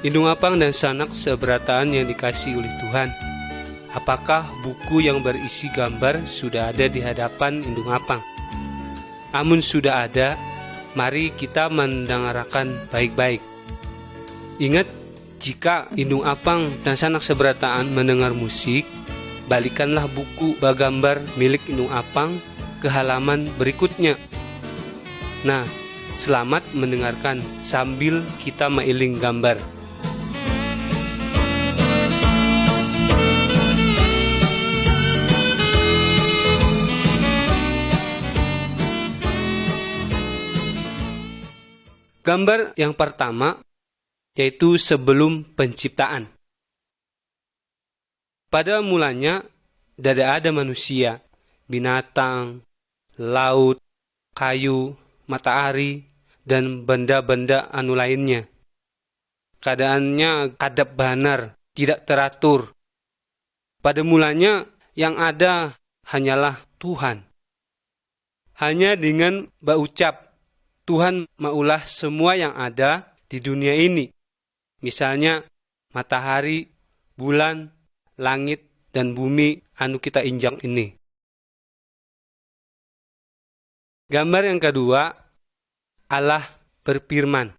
Indung Apang dan sanak seberataan yang dikasihi oleh Tuhan. Apakah buku yang berisi gambar sudah ada di hadapan Indung Apang? Amun sudah ada, mari kita mendengarkan baik-baik. Ingat, jika Indung Apang dan sanak seberataan mendengar musik, balikanlah buku bagambar milik Indung Apang ke halaman berikutnya. Nah, selamat mendengarkan sambil kita mailing gambar. Gambar yang pertama yaitu sebelum penciptaan. Pada mulanya tidak ada manusia, binatang, laut, kayu, matahari, dan benda-benda anu lainnya. Keadaannya kadap banar, tidak teratur. Pada mulanya yang ada hanyalah Tuhan. Hanya dengan berucap, Tuhan maulah semua yang ada di dunia ini. Misalnya matahari, bulan, langit, dan bumi anu kita injak ini. Gambar yang kedua, Allah berfirman.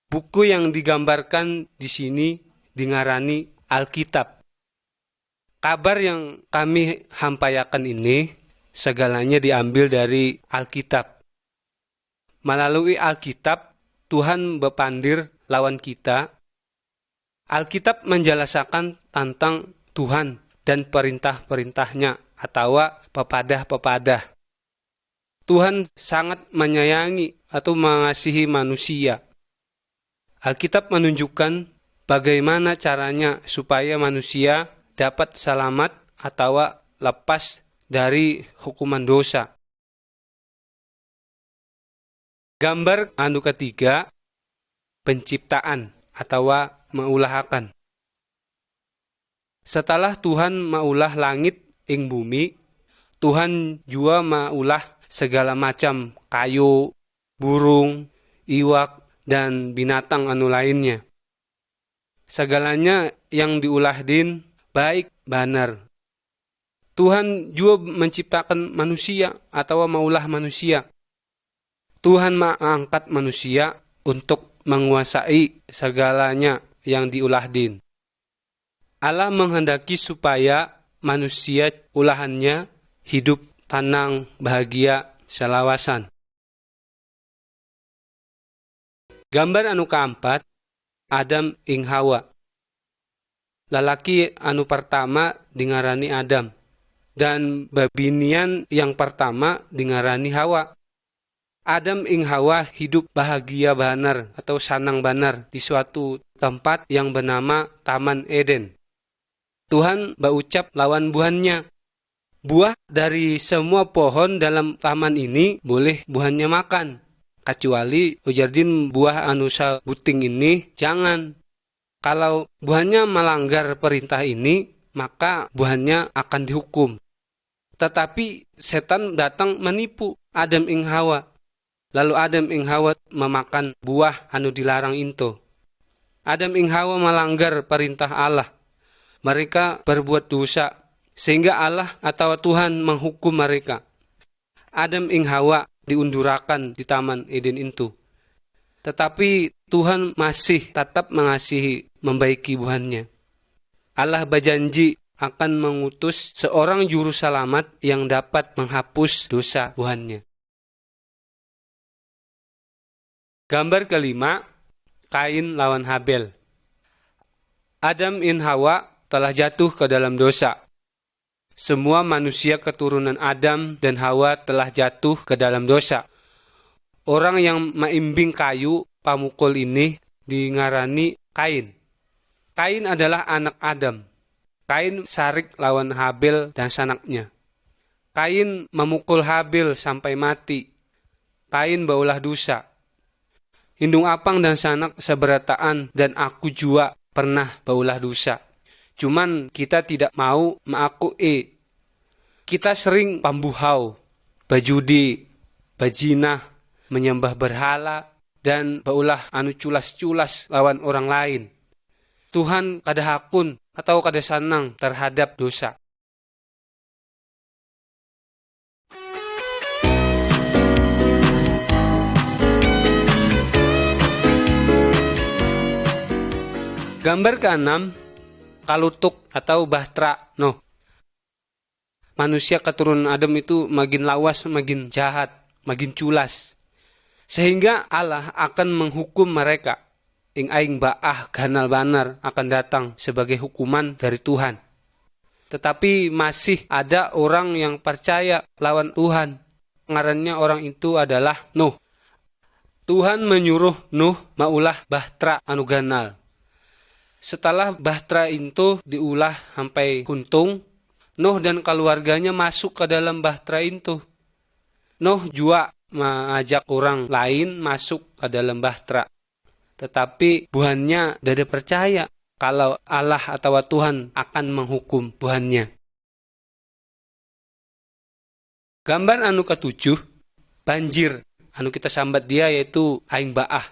Buku yang digambarkan di sini dingarani Alkitab. Kabar yang kami hampayakan ini segalanya diambil dari Alkitab. Melalui Alkitab, Tuhan berpandir lawan kita. Alkitab menjelaskan tentang Tuhan dan perintah-perintahnya atau pepadah-pepadah. Tuhan sangat menyayangi atau mengasihi manusia. Alkitab menunjukkan bagaimana caranya supaya manusia dapat selamat atau lepas dari hukuman dosa. Gambar anu ketiga, penciptaan atau meulahakan. Setelah Tuhan maulah langit ing bumi, Tuhan jua maulah segala macam kayu, burung, iwak, dan binatang anu lainnya. Segalanya yang diulah din baik banar. Tuhan jua menciptakan manusia atau maulah manusia. Tuhan mengangkat manusia untuk menguasai segalanya yang diulah din. Allah menghendaki supaya manusia ulahannya hidup tenang, bahagia, selawasan. Gambar anu keempat, Adam ing Hawa. Lalaki anu pertama dingarani Adam, dan babinian yang pertama dingarani Hawa. Adam ing Hawa hidup bahagia banar atau sanang banar di suatu tempat yang bernama Taman Eden. Tuhan berucap lawan buahnya. Buah dari semua pohon dalam taman ini boleh buahnya makan. Kecuali ujardin buah anu sabuting ini jangan. Kalau buahnya melanggar perintah ini, maka buahnya akan dihukum. Tetapi setan datang menipu Adam ing Hawa. Lalu Adam ing Hawa memakan buah anu dilarang itu. Adam ing Hawa melanggar perintah Allah. Mereka berbuat dosa sehingga Allah atau Tuhan menghukum mereka. Adam ing Hawa diundurakan di Taman Eden itu. Tetapi Tuhan masih tetap mengasihi, membaiki buahnya. Allah berjanji akan mengutus seorang juru selamat yang dapat menghapus dosa buahnya. Gambar kelima, Kain lawan Habel. Adam dan Hawa telah jatuh ke dalam dosa. Semua manusia keturunan Adam dan Hawa telah jatuh ke dalam dosa. Orang yang maimbing kayu pamukul ini dingarani Kain. Kain adalah anak Adam. Kain sarik lawan Habel dan sanaknya. Kain memukul Habel sampai mati. Kain baulah dosa. Indung Apang dan sanak seberataan dan aku jua pernah baulah dosa. Cuman kita tidak mau mengakui. Kita sering pambuhau, bajudi, bajinah, menyembah berhala, dan baulah anu culas-culas lawan orang lain. Tuhan kada hakun atau kada sanang terhadap dosa. Gambar ke-6, kalutuk atau bahtera Noh. Manusia keturunan Adam itu makin lawas, makin jahat, makin culas. Sehingga Allah akan menghukum mereka. Ing aing baah ganal banar akan datang sebagai hukuman dari Tuhan. Tetapi masih ada orang yang percaya lawan Tuhan. Ngarannya orang itu adalah Nuh. Tuhan menyuruh Nuh maulah bahtera anu ganal. Setelah bahtera itu diulah sampai huntung, Nuh dan keluarganya masuk ke dalam bahtera itu. Nuh juga mengajak orang lain masuk ke dalam bahtera. Tetapi buhannya tidak percaya kalau Allah atau Tuhan akan menghukum buhannya. Gambar anu ke-7, banjir. Anu kita sambat dia yaitu aing baah.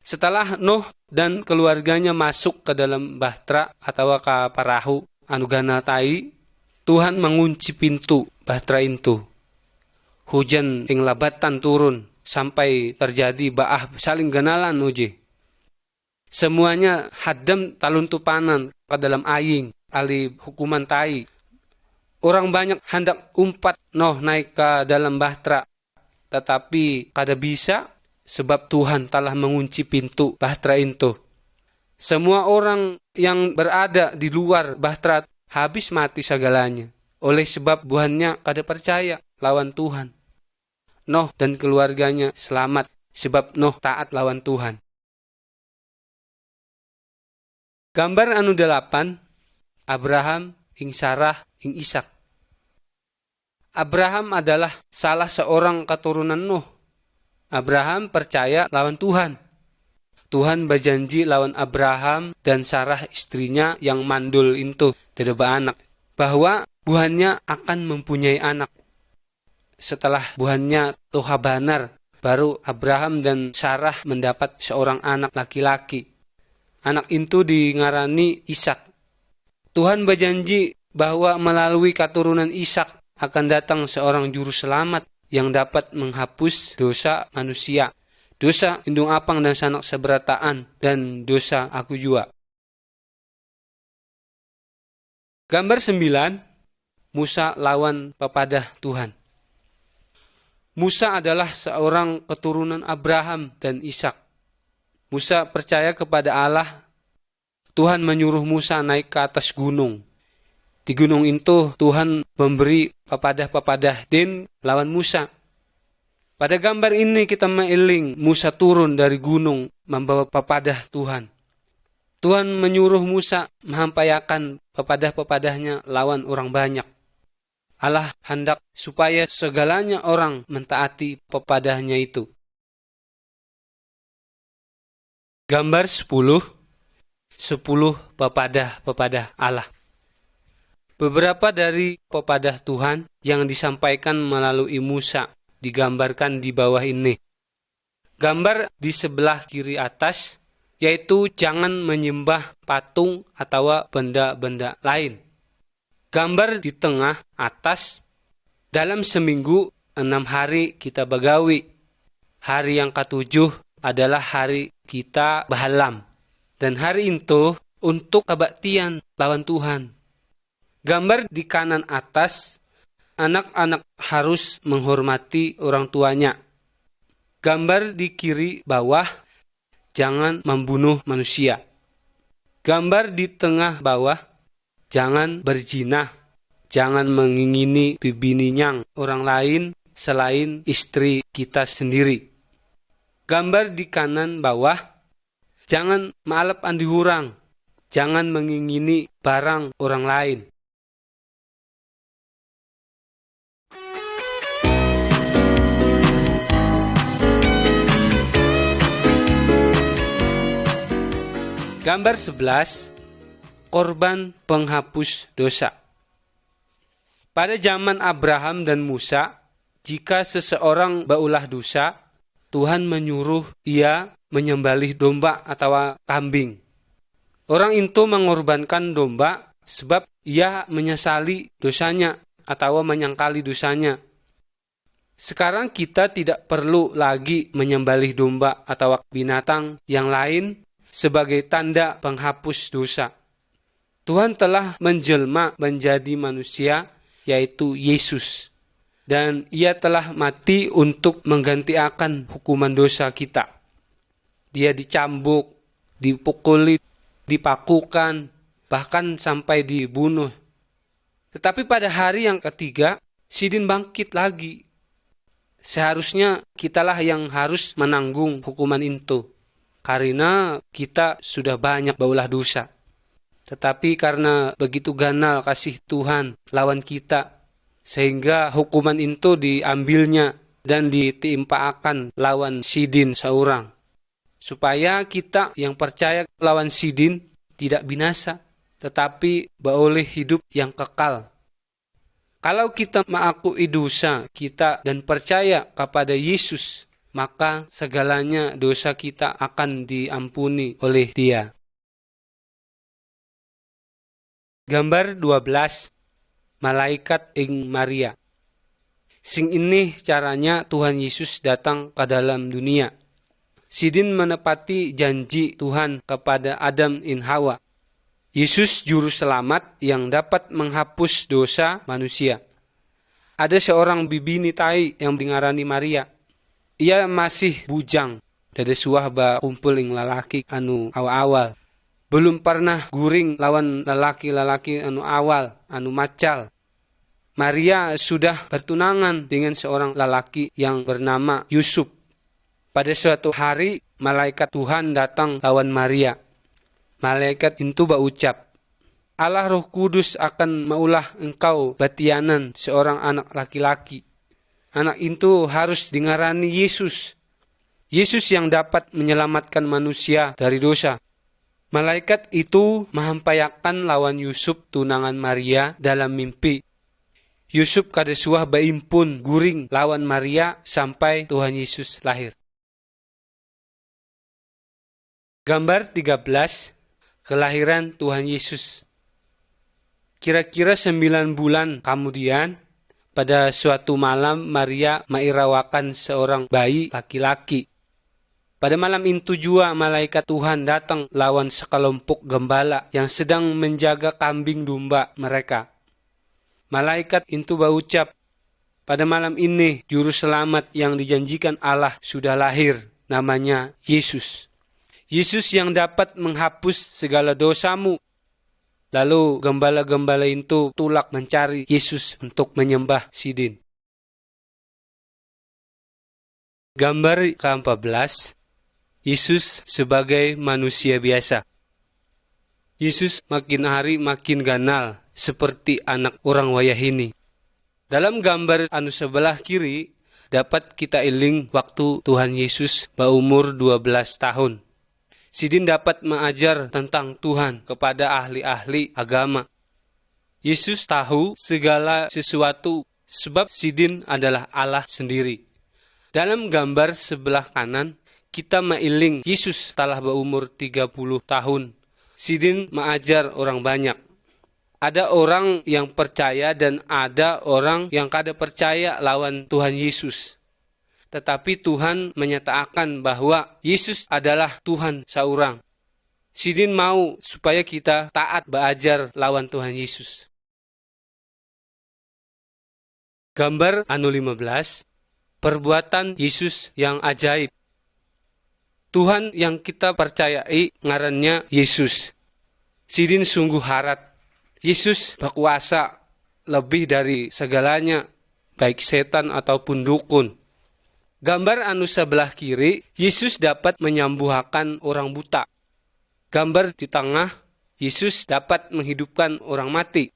Setelah Nuh dan keluarganya masuk ke dalam bahtera atau ke perahu anu ganal tai, Tuhan mengunci pintu bahtera itu. Hujan ing labatan turun sampai terjadi baah saling ganalan uji. Semuanya hadam taluntupanan ke dalam aing ali hukuman tai. Orang banyak hendak umpat Nuh naik ke dalam bahtera, tetapi kada bisa sebab Tuhan telah mengunci pintu bahtera itu. Semua orang yang berada di luar bahtera habis mati segalanya. Oleh sebab buhannya kada percaya lawan Tuhan. Nuh dan keluarganya selamat sebab Nuh taat lawan Tuhan. Gambar anu 8, Abraham ing Sarah ing Ishak. Abraham adalah salah seorang keturunan Nuh. Abraham percaya lawan Tuhan. Tuhan berjanji lawan Abraham dan Sarah istrinya yang mandul itu tidak beranak, bahwa buhannya akan mempunyai anak. Setelah buhannya toha banar, baru Abraham dan Sarah mendapat seorang anak laki-laki. Anak itu dingarani Ishak. Tuhan berjanji bahwa melalui keturunan Ishak akan datang seorang juru selamat yang dapat menghapus dosa manusia, dosa indung apang dan sanak seberataan, dan dosa aku jua. Gambar 9, Musa lawan pepadah Tuhan. Musa adalah seorang keturunan Abraham dan Ishak. Musa percaya kepada Allah. Tuhan menyuruh Musa naik ke atas gunung. Di gunung itu Tuhan memberi pepadah-pepadah din lawan Musa. Pada gambar ini kita mengiling Musa turun dari gunung membawa pepadah Tuhan. Tuhan menyuruh Musa menghampayakan pepadah-pepadahnya lawan orang banyak. Allah hendak supaya segalanya orang mentaati pepadahnya itu. Gambar 10 pepadah-pepadah Allah. Beberapa dari pepadah Tuhan yang disampaikan melalui Musa digambarkan di bawah ini. Gambar di sebelah kiri atas yaitu jangan menyembah patung atau benda-benda lain. Gambar di tengah atas, dalam seminggu 6 hari kita bagawi. Hari yang ke-7 adalah hari kita bahalam. Dan hari itu untuk kebaktian lawan Tuhan. Gambar di kanan atas, anak-anak harus menghormati orang tuanya. Gambar di kiri bawah, jangan membunuh manusia. Gambar di tengah bawah, jangan berzina. Jangan mengingini bibininyang orang lain selain istri kita sendiri. Gambar di kanan bawah, jangan malap andi hurang. Jangan mengingini barang orang lain. Gambar 11, korban penghapus dosa. Pada zaman Abraham dan Musa, jika seseorang baulah dosa, Tuhan menyuruh ia menyembelih domba atau kambing. Orang itu mengorbankan domba sebab ia menyesali dosanya atau menyangkali dosanya. Sekarang kita tidak perlu lagi menyembelih domba atau binatang yang lain sebagai tanda penghapus dosa. Tuhan telah menjelma menjadi manusia, yaitu Yesus. Dan ia telah mati untuk menggantikan hukuman dosa kita. Dia dicambuk, dipukuli, dipakukan, bahkan sampai dibunuh. Tetapi pada hari yang ketiga, Sidin bangkit lagi. Seharusnya kitalah yang harus menanggung hukuman itu. Karena kita sudah banyak baulah dosa. Tetapi karena begitu ganal kasih Tuhan lawan kita, sehingga hukuman itu diambilnya dan ditimpakan lawan Sidin seorang. Supaya kita yang percaya lawan Sidin tidak binasa, tetapi beroleh hidup yang kekal. Kalau kita mengakui dosa kita dan percaya kepada Yesus, maka segalanya dosa kita akan diampuni oleh Dia. Gambar 12. Malaikat ing Maria. Sing ini caranya Tuhan Yesus datang ke dalam dunia. Sidin menepati janji Tuhan kepada Adam in Hawa. Yesus juru selamat yang dapat menghapus dosa manusia. Ada seorang bibi nitai yang dingarani Maria. Ia masih bujang. Dada suah ba kumpul ing lalaki anu awal-awal. Belum pernah guring lawan lalaki-lalaki anu awal, anu macal. Maria sudah bertunangan dengan seorang lalaki yang bernama Yusuf. Pada suatu hari, malaikat Tuhan datang lawan Maria. Malaikat itu berucap, Allah Roh Kudus akan maulah engkau batianan seorang anak laki-laki. Anak itu harus dingarani Yesus. Yesus yang dapat menyelamatkan manusia dari dosa. Malaikat itu menyampaikan lawan Yusuf tunangan Maria dalam mimpi. Yusuf kada suah baimpun guring lawan Maria sampai Tuhan Yesus lahir. Gambar 13. Kelahiran Tuhan Yesus. Kira-kira 9 bulan kemudian, pada suatu malam Maria mengirawakan seorang bayi laki-laki. Pada malam itu juga malaikat Tuhan datang lawan sekelompok gembala yang sedang menjaga kambing domba mereka. Malaikat itu berucap, pada malam ini juru selamat yang dijanjikan Allah sudah lahir, namanya Yesus. Yesus yang dapat menghapus segala dosamu. Lalu gembala-gembala itu tulak mencari Yesus untuk menyembah Sidin. Gambar ke-14. Yesus sebagai manusia biasa. Yesus makin hari makin ganal seperti anak orang wayahini. Dalam gambar anu sebelah kiri dapat kita iling waktu Tuhan Yesus berumur 12 tahun. Sidin dapat mengajar tentang Tuhan kepada ahli-ahli agama. Yesus tahu segala sesuatu sebab Sidin adalah Allah sendiri. Dalam gambar sebelah kanan, kita mailing Yesus telah berumur 30 tahun. Sidin mengajar orang banyak. Ada orang yang percaya dan ada orang yang kada percaya lawan Tuhan Yesus. Tetapi Tuhan menyatakan bahwa Yesus adalah Tuhan seorang. Sidin mau supaya kita taat belajar lawan Tuhan Yesus. Gambar anu 15. Perbuatan Yesus yang ajaib. Tuhan yang kita percayai ngarannya Yesus. Sidin sungguh harap Yesus berkuasa lebih dari segalanya, baik setan ataupun dukun. Gambar anu sebelah kiri, Yesus dapat menyembuhkan orang buta. Gambar di tengah, Yesus dapat menghidupkan orang mati.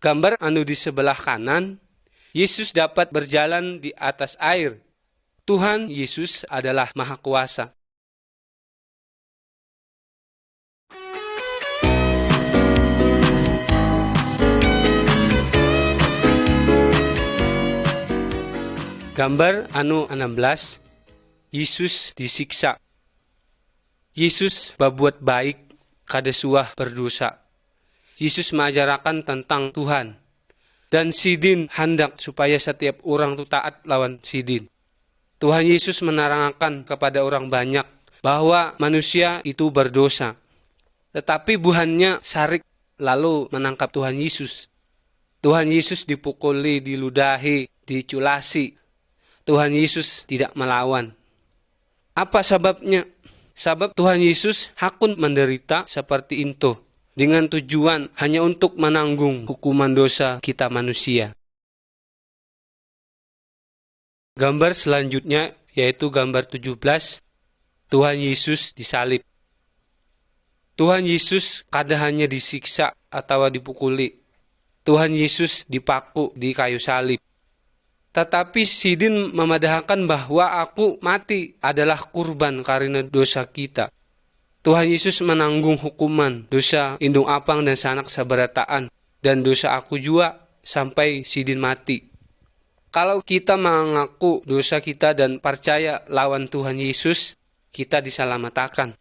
Gambar anu di sebelah kanan, Yesus dapat berjalan di atas air. Tuhan Yesus adalah Maha Kuasa. Gambar anu 16. Yesus disiksa. Yesus berbuat baik kada suah berdosa. Yesus mengajarkan tentang Tuhan. Dan sidin hendak supaya setiap orang itu taat lawan sidin. Tuhan Yesus menerangkan kepada orang banyak bahwa manusia itu berdosa. Tetapi buhannya sarik lalu menangkap Tuhan Yesus. Tuhan Yesus dipukuli, diludahi, diculasi. Tuhan Yesus tidak melawan. Apa sebabnya? Sebab Tuhan Yesus hakun menderita seperti itu, dengan tujuan hanya untuk menanggung hukuman dosa kita manusia. Gambar selanjutnya yaitu gambar 17, Tuhan Yesus disalib. Tuhan Yesus kada hanya disiksa atau dipukuli. Tuhan Yesus dipaku di kayu salib. Tetapi sidin memadahkan bahwa aku mati adalah kurban karena dosa kita. Tuhan Yesus menanggung hukuman dosa indung apang dan sanak sabarataan dan dosa aku juga sampai sidin mati. Kalau kita mengaku dosa kita dan percaya lawan Tuhan Yesus, kita diselamatkan.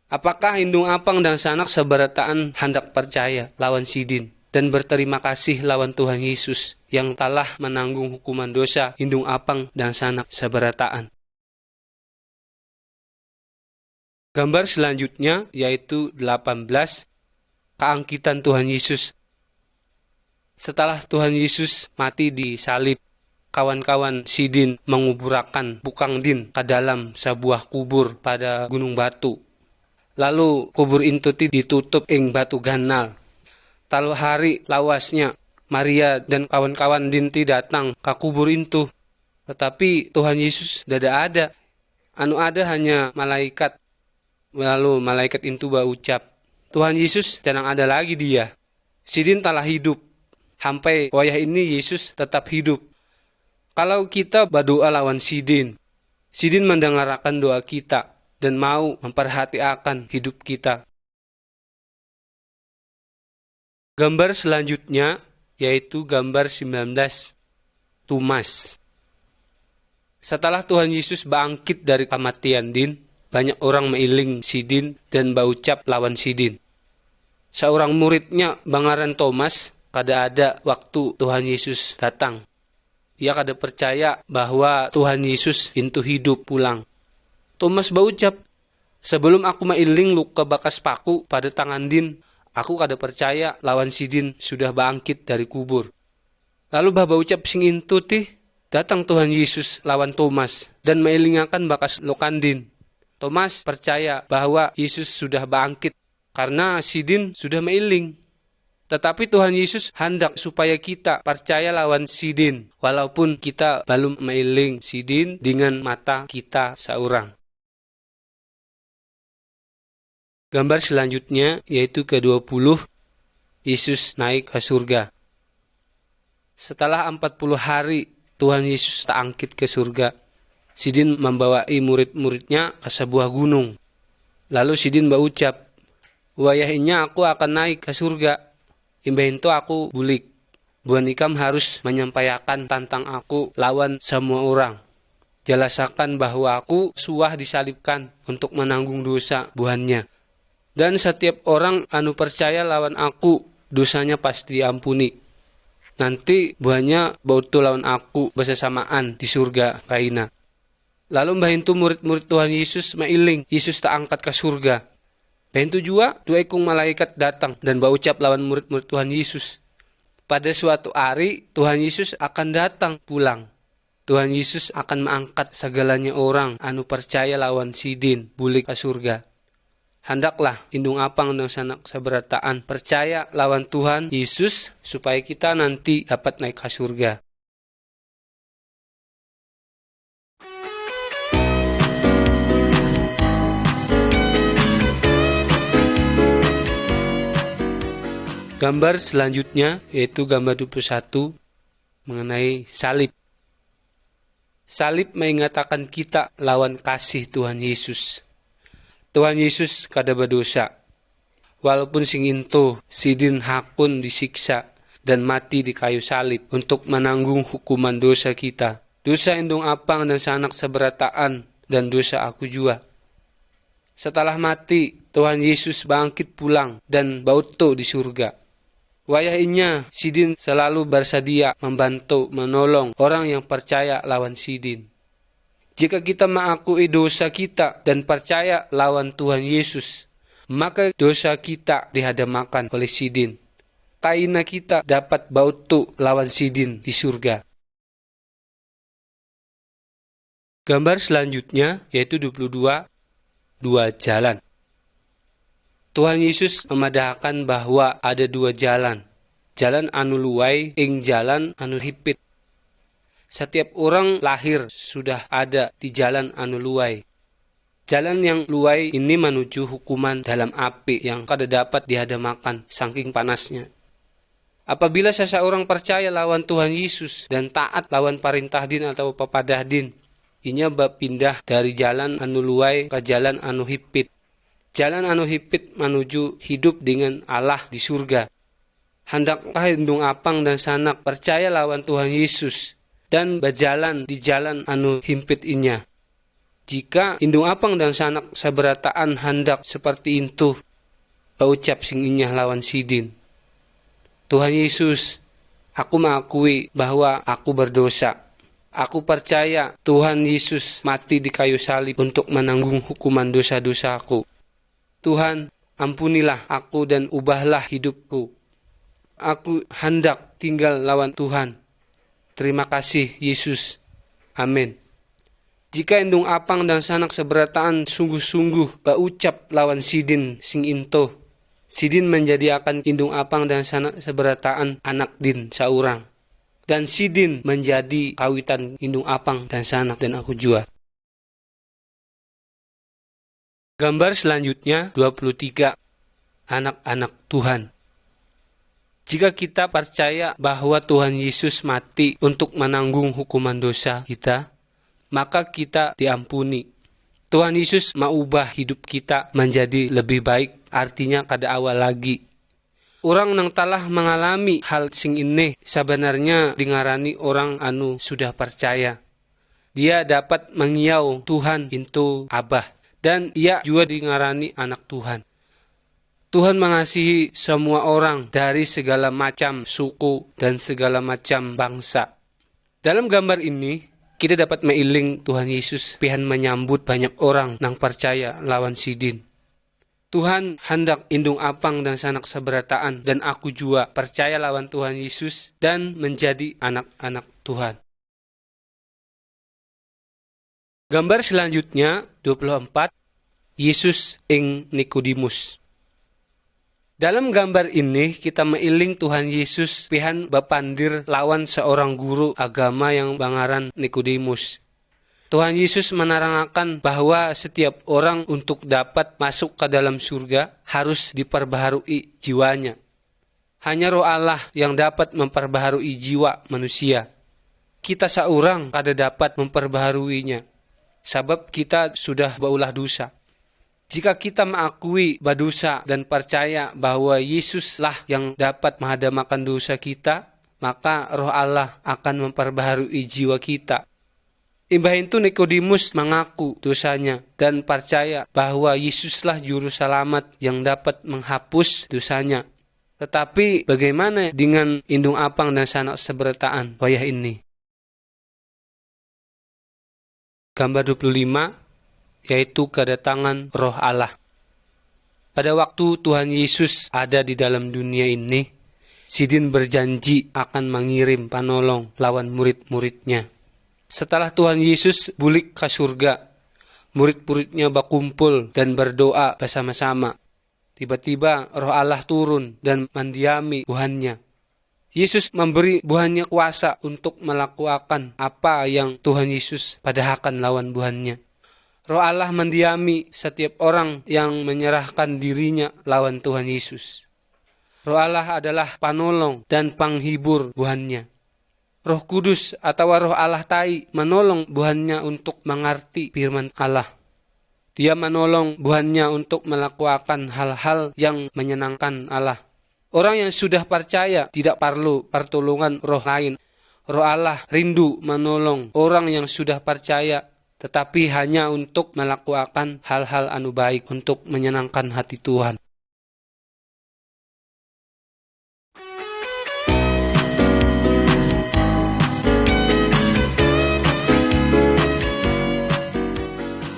Apakah indung apang dan sanak sabarataan hendak percaya lawan sidin dan berterima kasih lawan Tuhan Yesus yang telah menanggung hukuman dosa indung apang dan sanak sabarataan? Gambar selanjutnya yaitu 18, keangkitan Tuhan Yesus. Setelah Tuhan Yesus mati di salib, kawan-kawan sidin menguburakan bukang din ke dalam sebuah kubur pada gunung batu. Lalu kubur itu ditutup ing batu ganal. Talu hari lawasnya, Maria dan kawan-kawan dinti datang ke kubur itu. Tetapi Tuhan Yesus tidak ada. Anu ada hanya malaikat. Lalu malaikat itu berucap, Tuhan Yesus jangan ada lagi dia. Sidin telah hidup. Sampai wayah ini Yesus tetap hidup. Kalau kita berdoa lawan sidin, sidin mendengarkan doa kita dan mau memperhatikan hidup kita. Gambar selanjutnya yaitu gambar 19, Tumas. Setelah Tuhan Yesus bangkit dari kematian din, banyak orang meiling sidin dan baucap lawan sidin. Seorang muridnya bangaran Thomas kada ada waktu Tuhan Yesus datang. Ia kada percaya bahwa Tuhan Yesus itu hidup pulang. Thomas baucap, sebelum aku mailing luka bakas paku pada tangan din, aku kada percaya lawan sidin sudah bangkit dari kubur. Lalu baucap sing intu datang Tuhan Yesus lawan Thomas dan mailingakan bakas lokandin. Thomas percaya bahwa Yesus sudah bangkit karena sidin sudah mailing. Tetapi Tuhan Yesus hendak supaya kita percaya lawan sidin walaupun kita belum mailing sidin dengan mata kita seorang. Gambar selanjutnya yaitu ke-20, Yesus naik ke surga. Setelah 40 hari Tuhan Yesus terangkit ke surga. Sidin membawai murid-muridnya ke sebuah gunung. Lalu sidin berucap, wayahinya aku akan naik ke surga. Imbah itu aku bulik. Buan ikam harus menyampaikan tentang aku lawan semua orang. Jelasakan bahwa aku suah disalibkan untuk menanggung dosa buannya. Dan setiap orang anu percaya lawan aku, dosanya pasti diampuni. Nanti buahnya bautu lawan aku bersamaan di surga kaina. Lalu mbahintu murid-murid Tuhan Yesus mailing, Yesus tak angkat ke surga. Mbahintu juga dua ekong malaikat datang dan berucap lawan murid-murid Tuhan Yesus. Pada suatu hari Tuhan Yesus akan datang pulang. Tuhan Yesus akan mengangkat segalanya orang anu percaya lawan sidin bulik ke surga. Hendaklah indung apang dan sanak sabarataan percaya lawan Tuhan Yesus supaya kita nanti dapat naik ke surga. Gambar selanjutnya yaitu gambar 21 mengenai salib. Salib mengatakan kita lawan kasih Tuhan Yesus. Tuhan Yesus kada berdosa. Walaupun sing intu sidin hakun disiksa dan mati di kayu salib untuk menanggung hukuman dosa kita. Dosa indung apang dan sanak sabarataan dan dosa aku juga. Setelah mati, Tuhan Yesus bangkit pulang dan bauto di surga. Wayahinya, Sidin selalu bersedia membantu menolong orang yang percaya lawan Sidin. Jika kita mengakui dosa kita dan percaya lawan Tuhan Yesus, maka dosa kita dihadamakan oleh Sidin. Kaina kita dapat bautu lawan Sidin di surga. Gambar selanjutnya yaitu 22, dua jalan. Tuhan Yesus memadahkan bahwa ada dua jalan. Jalan anu luai ing jalan anu hipit. Setiap orang lahir sudah ada di jalan anu luai. Jalan yang luai ini menuju hukuman dalam api yang kada dapat dihadamakan saking panasnya. Apabila seseorang percaya lawan Tuhan Yesus dan taat lawan perintah din atau papadah din, inya berpindah dari jalan anu luai ke jalan anu hipit. Jalan anu hipit menuju hidup dengan Allah di surga. Handakkah indung apang dan sanak percaya lawan Tuhan Yesus dan berjalan di jalan anu himpit inya. Jika indung apang dan sanak saberataan handak seperti itu, paucap sing inya lawan Sidin. Tuhan Yesus, aku mengakui bahwa aku berdosa. Aku percaya Tuhan Yesus mati di kayu salib untuk menanggung hukuman dosa-dosaku. Tuhan, ampunilah aku dan ubahlah hidupku. Aku hendak tinggal lawan Tuhan. Terima kasih Yesus. Amin. Jika indung apang dan sanak seberataan sungguh-sungguh baucap lawan Sidin sing into, Sidin menjadi akan indung apang dan sanak seberataan anak din saurang. Dan Sidin menjadi kawitan indung apang dan sanak dan aku jua. Gambar selanjutnya 23. Anak-anak Tuhan. Jika kita percaya bahwa Tuhan Yesus mati untuk menanggung hukuman dosa kita, maka kita diampuni. Tuhan Yesus mau ubah hidup kita menjadi lebih baik, artinya kada awal lagi. Orang yang telah mengalami hal sing ini sebenarnya dingarani orang anu sudah percaya. Dia dapat mengiau Tuhan itu Abah, dan ia juga dingarani anak Tuhan. Tuhan mengasihi semua orang dari segala macam suku dan segala macam bangsa. Dalam gambar ini, kita dapat meiling Tuhan Yesus pihan menyambut banyak orang nang percaya lawan Sidin. Tuhan hendak indung apang dan sanak seberataan dan aku juga percaya lawan Tuhan Yesus dan menjadi anak-anak Tuhan. Gambar selanjutnya 24. Yesus ing Nikodemus. Dalam gambar ini kita meiling Tuhan Yesus pihan bapandir lawan seorang guru agama yang bangaran Nikodemus. Tuhan Yesus menerangkan bahwa setiap orang untuk dapat masuk ke dalam surga harus diperbaharui jiwanya. Hanya Roh Allah yang dapat memperbaharui jiwa manusia. Kita seorang kada dapat memperbaharuinya, sebab kita sudah baulah dosa. Jika kita mengakui berdosa dan percaya bahwa Yesuslah yang dapat menghadamakan dosa kita, maka Roh Allah akan memperbaharui jiwa kita. Imbah itu Nikodemus mengaku dosanya dan percaya bahwa Yesuslah juru selamat yang dapat menghapus dosanya. Tetapi bagaimana dengan indung apang dan sanak seberataan wayah ini? Gambar 25, yaitu kedatangan Roh Allah. Pada waktu Tuhan Yesus ada di dalam dunia ini, Sidin berjanji akan mengirim panolong lawan murid-muridnya. Setelah Tuhan Yesus bulik ke surga, murid-muridnya berkumpul dan berdoa bersama-sama. Tiba-tiba Roh Allah turun dan mendiami buhannya. Yesus memberi buhannya kuasa untuk melakukan apa yang Tuhan Yesus padahkan lawan buhannya. Roh Allah mendiami setiap orang yang menyerahkan dirinya lawan Tuhan Yesus. Roh Allah adalah panolong dan penghibur buhannya. Roh Kudus atau Roh Allah Tai menolong buhannya untuk mengerti firman Allah. Dia menolong buhannya untuk melakukan hal-hal yang menyenangkan Allah. Orang yang sudah percaya tidak perlu pertolongan roh lain. Roh Allah rindu menolong orang yang sudah percaya tetapi hanya untuk melakukan hal-hal anu baik untuk menyenangkan hati Tuhan.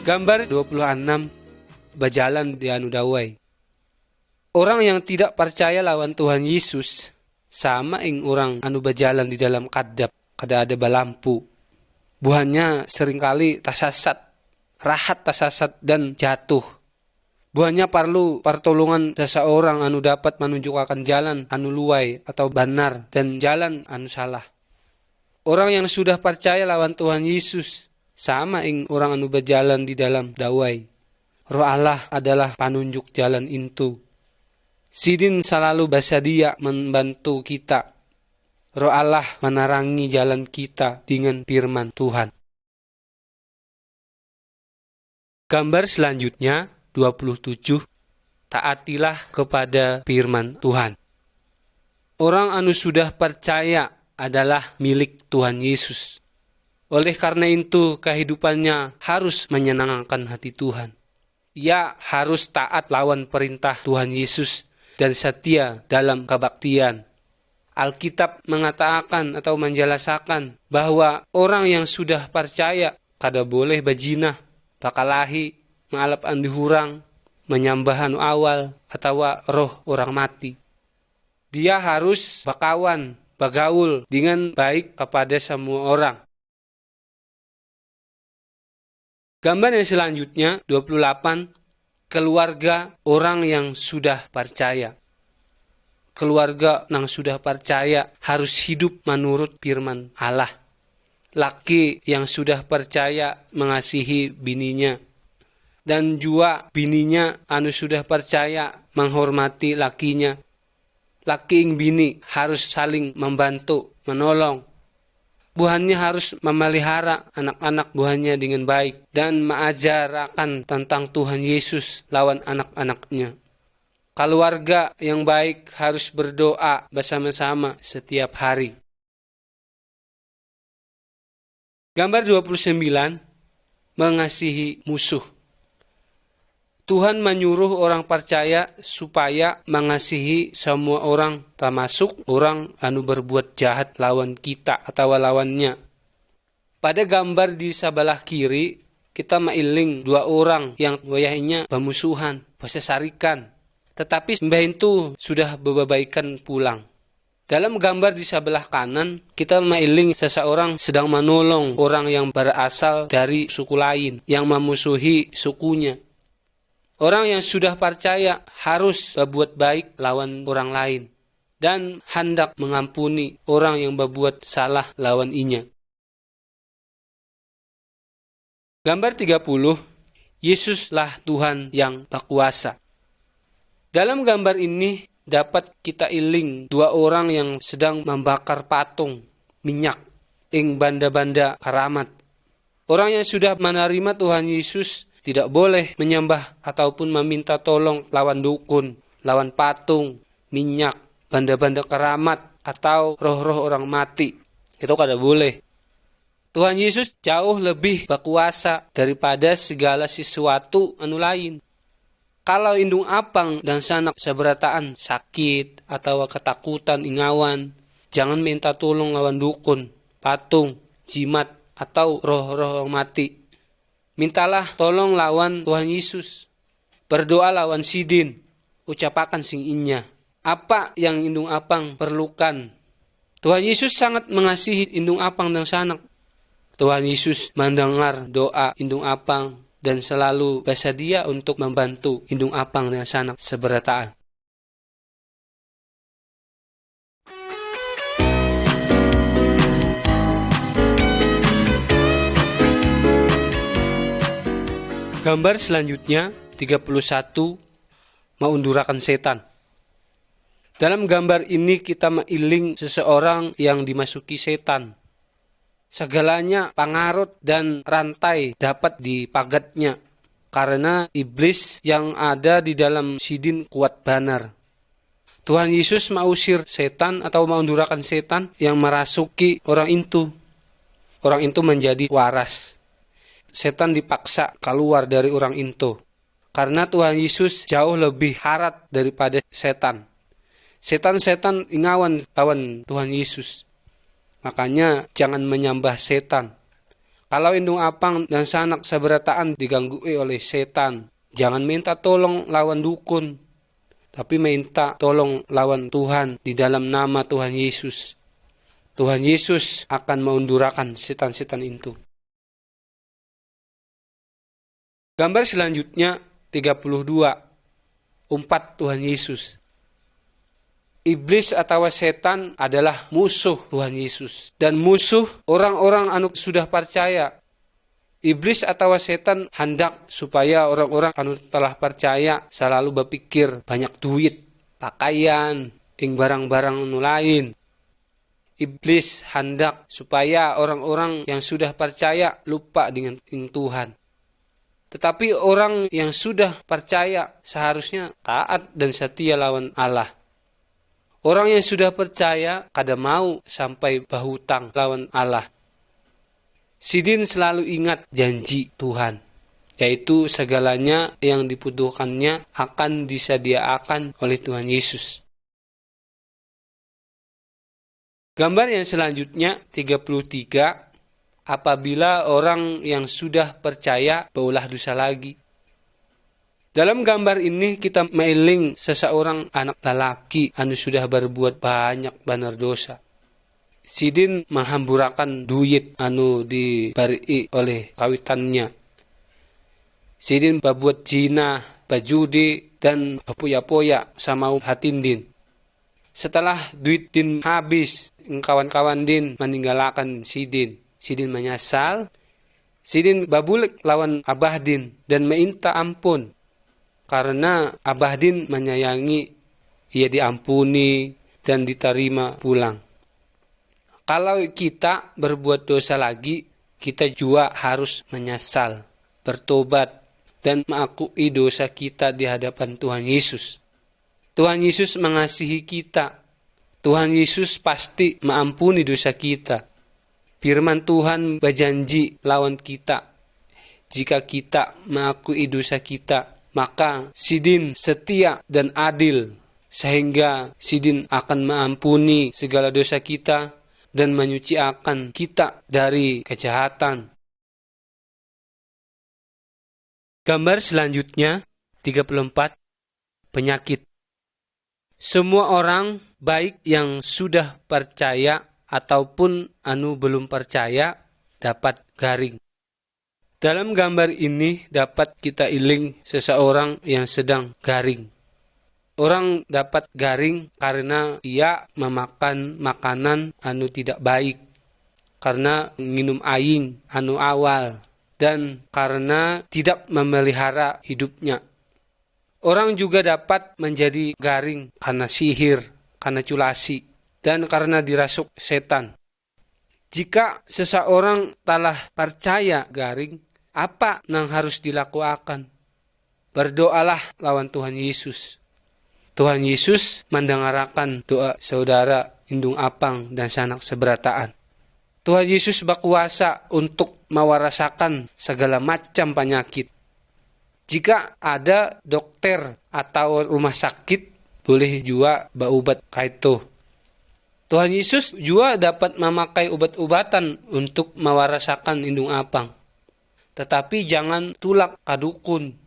Gambar 26, bajalan di anu dawai. Orang yang tidak percaya lawan Tuhan Yesus sama ing orang anu bajalan di dalam kadap, kada ada balampu. Buahnya seringkali tasasat, rahat tasasat dan jatuh. Buahnya perlu pertolongan seseorang anu dapat menunjukkan jalan anu luai atau benar dan jalan anu salah. Orang yang sudah percaya lawan Tuhan Yesus sama ing orang anu berjalan di dalam dawai. Roh Allah adalah panunjuk jalan itu. Sidin selalu bersedia membantu kita. Roh Allah menerangi jalan kita dengan firman Tuhan. Gambar selanjutnya 27. Taatilah kepada firman Tuhan. Orang anu sudah percaya adalah milik Tuhan Yesus. Oleh karena itu, kehidupannya harus menyenangkan hati Tuhan. Ia harus taat lawan perintah Tuhan Yesus dan setia dalam kebaktian. Alkitab mengatakan atau menjelaskan bahwa orang yang sudah percaya kada boleh bajinah, bakalahi, mengalap andi hurang, menyambahan awal, atau roh orang mati. Dia harus bakawan, bagaul dengan baik kepada semua orang. Gambar yang selanjutnya 28, keluarga orang yang sudah percaya. Keluarga yang sudah percaya harus hidup menurut firman Allah. Laki yang sudah percaya mengasihi bininya, dan juga bininya anu sudah percaya menghormati lakinya. Laki ing bini harus saling membantu, menolong. Buahnya harus memelihara anak-anak buahnya dengan baik dan mengajarkan tentang Tuhan Yesus lawan anak-anaknya. Keluarga yang baik harus berdoa bersama-sama setiap hari. Gambar 29, mengasihi musuh. Tuhan menyuruh orang percaya supaya mengasihi semua orang, termasuk orang anu berbuat jahat lawan kita atau lawannya. Pada gambar di sebelah kiri, kita mailing dua orang yang wayahnya bermusuhan, bersesarikan. Tetapi mbah itu sudah berbaikan pulang. Dalam gambar di sebelah kanan, kita mailing seseorang sedang menolong orang yang berasal dari suku lain, yang memusuhi sukunya. Orang yang sudah percaya harus berbuat baik lawan orang lain dan hendak mengampuni orang yang berbuat salah lawan inya. Gambar 30, Yesuslah Tuhan yang berkuasa. Dalam gambar ini dapat kita iling dua orang yang sedang membakar patung minyak ing banda-banda keramat. Orang yang sudah menerima Tuhan Yesus tidak boleh menyembah ataupun meminta tolong lawan dukun, lawan patung, minyak, banda-banda keramat, atau roh-roh orang mati. Itu kada boleh. Tuhan Yesus jauh lebih berkuasa daripada segala sesuatu anu lain. Kalau indung apang dan sanak seberataan sakit atau ketakutan ingawan, jangan minta tolong lawan dukun, patung, jimat, atau roh-roh orang mati. Mintalah tolong lawan Tuhan Yesus. Berdoa lawan sidin. Ucapakan sing inya. Apa yang indung apang perlukan. Tuhan Yesus sangat mengasihi indung apang dan sanak. Tuhan Yesus mendengar doa indung apang dan selalu bersedia untuk membantu indung apang dan sanak seberataan. Gambar selanjutnya 31, mengundurakan setan. Dalam gambar ini kita mailing seseorang yang dimasuki setan. Segalanya pangarut dan rantai dapat dipagatnya karena iblis yang ada di dalam sidin kuat banar. Tuhan Yesus mengusir setan atau mengundurakan setan yang merasuki orang itu. Orang itu menjadi waras. setan dipaksa keluar dari orang itu. Karena Tuhan Yesus jauh lebih harat daripada setan. Setan-setan ingawan lawan Tuhan Yesus. Makanya jangan menyembah setan. Kalau indung apang dan sanak saberataan diganggui oleh setan, jangan minta tolong lawan dukun, tapi minta tolong lawan Tuhan di dalam nama Tuhan Yesus. Tuhan Yesus akan mengundurakan setan-setan itu. Gambar selanjutnya 32. Umpat Tuhan Yesus. Iblis atau setan adalah musuh Tuhan Yesus. Dan musuh orang-orang anu sudah percaya. Iblis atau setan hendak supaya orang-orang anu telah percaya selalu berpikir banyak duit, pakaian, barang-barang anu lain. Iblis hendak supaya orang-orang yang sudah percaya lupa dengan Tuhan. Tetapi orang yang sudah percaya seharusnya taat dan setia lawan Allah. Orang yang sudah percaya kada mau sampai berhutang lawan Allah. Sidin selalu ingat janji Tuhan, yaitu segalanya yang dibutuhkannya akan disediakan oleh Tuhan Yesus. Gambar yang selanjutnya 33. Apabila orang yang sudah percaya berulah dosa lagi. Dalam gambar ini kita meiling seseorang anak lelaki anu sudah berbuat banyak benar dosa. Sidin menghamburakan duit anu diberi oleh kawitannya. Sidin berbuat zina, berjudi, dan berpoya-poya sama hatindin. Setelah duit din habis, kawan-kawan din meninggalkan Sidin. Sidin menyesal. Sidin babulik lawan Abah din dan minta ampun. Karena Abah din menyayangi, ia diampuni dan diterima pulang. Kalau kita berbuat dosa lagi, kita juga harus menyesal, bertobat, dan mengakui dosa kita di hadapan Tuhan Yesus. Tuhan Yesus mengasihi kita. Tuhan Yesus pasti mengampuni dosa kita. Firman Tuhan berjanji lawan kita. Jika kita mengakui dosa kita, maka Sidin setia dan adil, sehingga Sidin akan mengampuni segala dosa kita dan menyucikan kita dari kejahatan. Gambar selanjutnya 34. Penyakit. Semua orang baik yang sudah percaya ataupun anu belum percaya dapat garing. Dalam gambar ini dapat kita iling seseorang yang sedang garing. Orang dapat garing karena ia memakan makanan anu tidak baik, karena minum aing anu awal, dan karena tidak memelihara hidupnya. Orang juga dapat menjadi garing karena sihir, karena culasi, dan karena dirasuk setan. Jika seseorang telah percaya garing, apa yang harus dilakukan? Berdoalah lawan Tuhan Yesus. Tuhan Yesus mendengarkan doa saudara indung apang dan sanak seberataan. Tuhan Yesus berkuasa untuk mewarasakan segala macam penyakit. Jika ada dokter atau rumah sakit, boleh juga berobat kaitu. Tuhan Yesus juga dapat memakai obat-obatan untuk mewarasakan indung apang. Tetapi jangan tulak kadukun.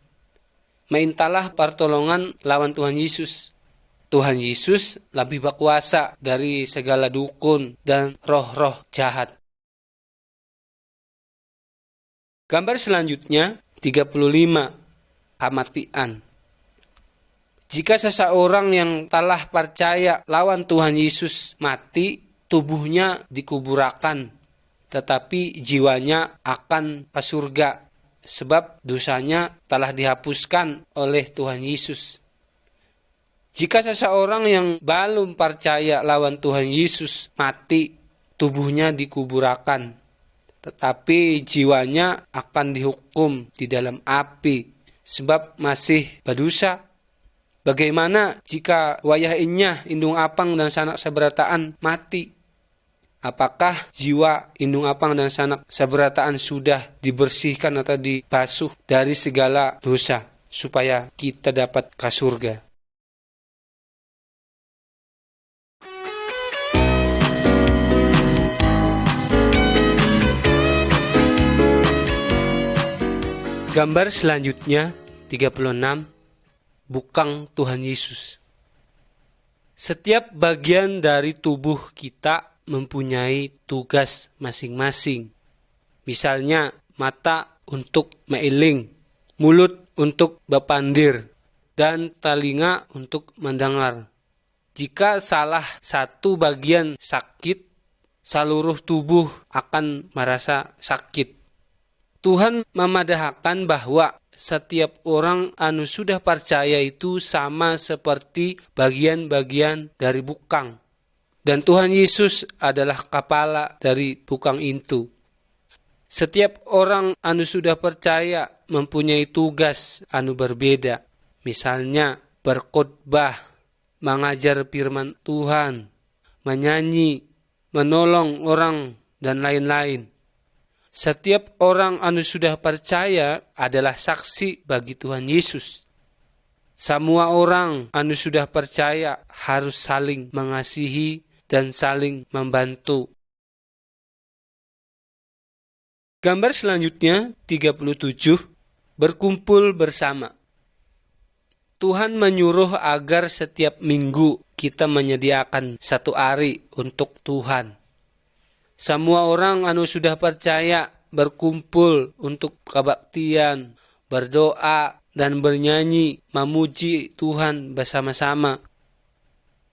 Mintalah pertolongan lawan Tuhan Yesus. Tuhan Yesus lebih berkuasa dari segala dukun dan roh-roh jahat. Gambar selanjutnya 35. Kematian. Jika seseorang yang telah percaya lawan Tuhan Yesus mati, tubuhnya dikuburakan, tetapi jiwanya akan ke surga, sebab dosanya telah dihapuskan oleh Tuhan Yesus. Jika seseorang yang belum percaya lawan Tuhan Yesus mati, tubuhnya dikuburakan, tetapi jiwanya akan dihukum di dalam api, sebab masih berdosa. Bagaimana jika wayahnya indung apang dan sanak seberataan mati? Apakah jiwa indung apang dan sanak seberataan sudah dibersihkan atau dibasuh dari segala dosa supaya kita dapat ke surga? Gambar selanjutnya 36, bukang Tuhan Yesus. Setiap bagian dari tubuh kita mempunyai tugas masing-masing. Misalnya mata untuk meiling, mulut untuk bepandir, dan telinga untuk mendengar. Jika salah satu bagian sakit, seluruh tubuh akan merasa sakit. Tuhan memadahkan bahwa setiap orang anu sudah percaya itu sama seperti bagian-bagian dari bukang. Dan Tuhan Yesus adalah kepala dari bukang itu. Setiap orang anu sudah percaya mempunyai tugas anu berbeda. Misalnya berkhotbah, mengajar firman Tuhan, menyanyi, menolong orang, dan lain-lain. Setiap orang anu sudah percaya adalah saksi bagi Tuhan Yesus. Semua orang anu sudah percaya harus saling mengasihi dan saling membantu. Gambar selanjutnya 37, berkumpul bersama. Tuhan menyuruh agar setiap minggu kita menyediakan satu hari untuk Tuhan. Semua orang anu sudah percaya berkumpul untuk kebaktian, berdoa, dan bernyanyi memuji Tuhan bersama-sama.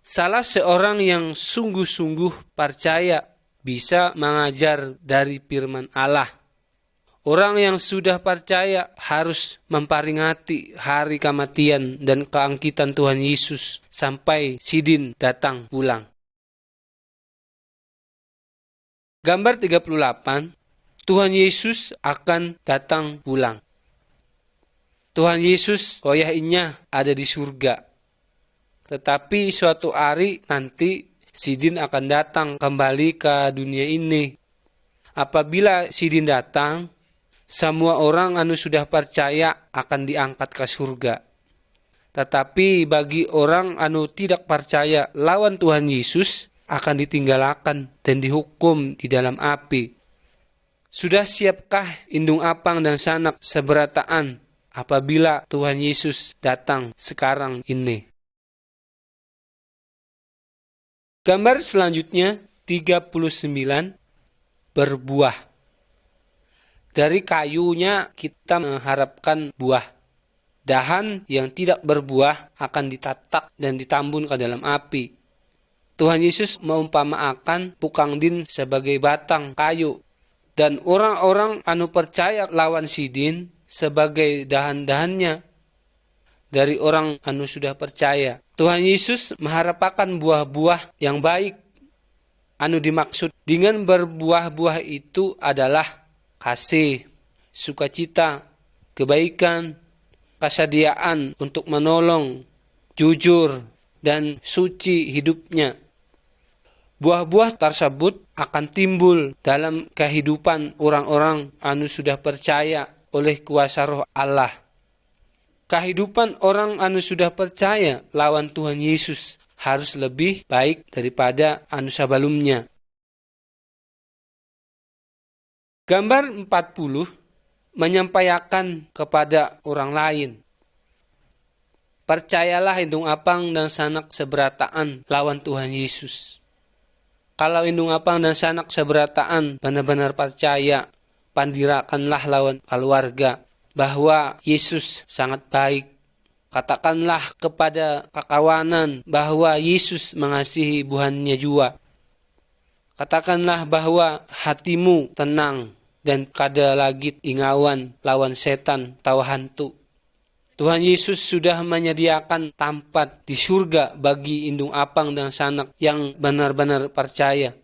Salah seorang yang sungguh-sungguh percaya bisa mengajar dari firman Allah. Orang yang sudah percaya harus memperingati hari kematian dan keangkitan Tuhan Yesus sampai sidin datang pulang. Gambar 38, Tuhan Yesus akan datang pulang. Tuhan Yesus hoyahnya ada di surga. Tetapi suatu hari nanti sidin akan datang kembali ke dunia ini. Apabila sidin datang, semua orang anu sudah percaya akan diangkat ke surga. Tetapi bagi orang anu tidak percaya lawan Tuhan Yesus akan ditinggalkan dan dihukum di dalam api. Sudah siapkah indung apang dan sanak seberataan apabila Tuhan Yesus datang sekarang ini? Gambar selanjutnya 39, berbuah. Dari kayunya kita mengharapkan buah. Dahan yang tidak berbuah akan ditatak dan ditambun ke dalam api. Tuhan Yesus meumpamakan bukang din sebagai batang kayu. Dan orang-orang anu percaya lawan sidin sebagai dahan-dahannya dari orang anu sudah percaya. Tuhan Yesus mengharapkan buah-buah yang baik. Anu dimaksud dengan berbuah-buah itu adalah kasih, sukacita, kebaikan, kesediaan untuk menolong, jujur, dan suci hidupnya. Buah-buah tersebut akan timbul dalam kehidupan orang-orang anu sudah percaya oleh kuasa Roh Allah. Kehidupan orang anu sudah percaya lawan Tuhan Yesus harus lebih baik daripada anu sebelumnya. Gambar 40 menyampaikan kepada orang lain. Percayalah indung apang dan sanak seberataan lawan Tuhan Yesus. Kalau indung apang dan sanak seberataan benar-benar percaya, pandirakanlah lawan keluarga bahwa Yesus sangat baik. Katakanlah kepada kakawanan bahwa Yesus mengasihi buhannya jua. Katakanlah bahwa hatimu tenang dan kada lagi ingawan lawan setan tawa hantu. Tuhan Yesus sudah menyediakan tempat di surga bagi indung apang dan sanak yang benar-benar percaya.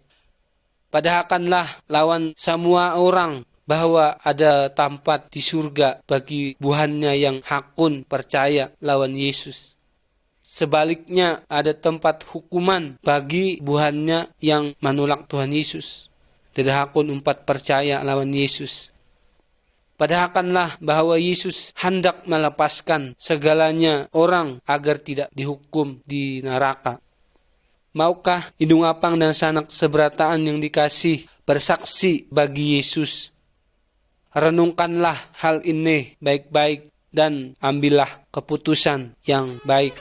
Padahkanlah lawan semua orang bahwa ada tempat di surga bagi buhannya yang hakun percaya lawan Yesus. Sebaliknya, ada tempat hukuman bagi buhannya yang menolak Tuhan Yesus. Dedahakun umpat percaya lawan Yesus. Padahalkanlah bahwa Yesus hendak melepaskan segalanya orang agar tidak dihukum di neraka. Maukah hidung apang dan sanak seberataan yang dikasih bersaksi bagi Yesus? Renungkanlah hal ini baik-baik dan ambillah keputusan yang baik.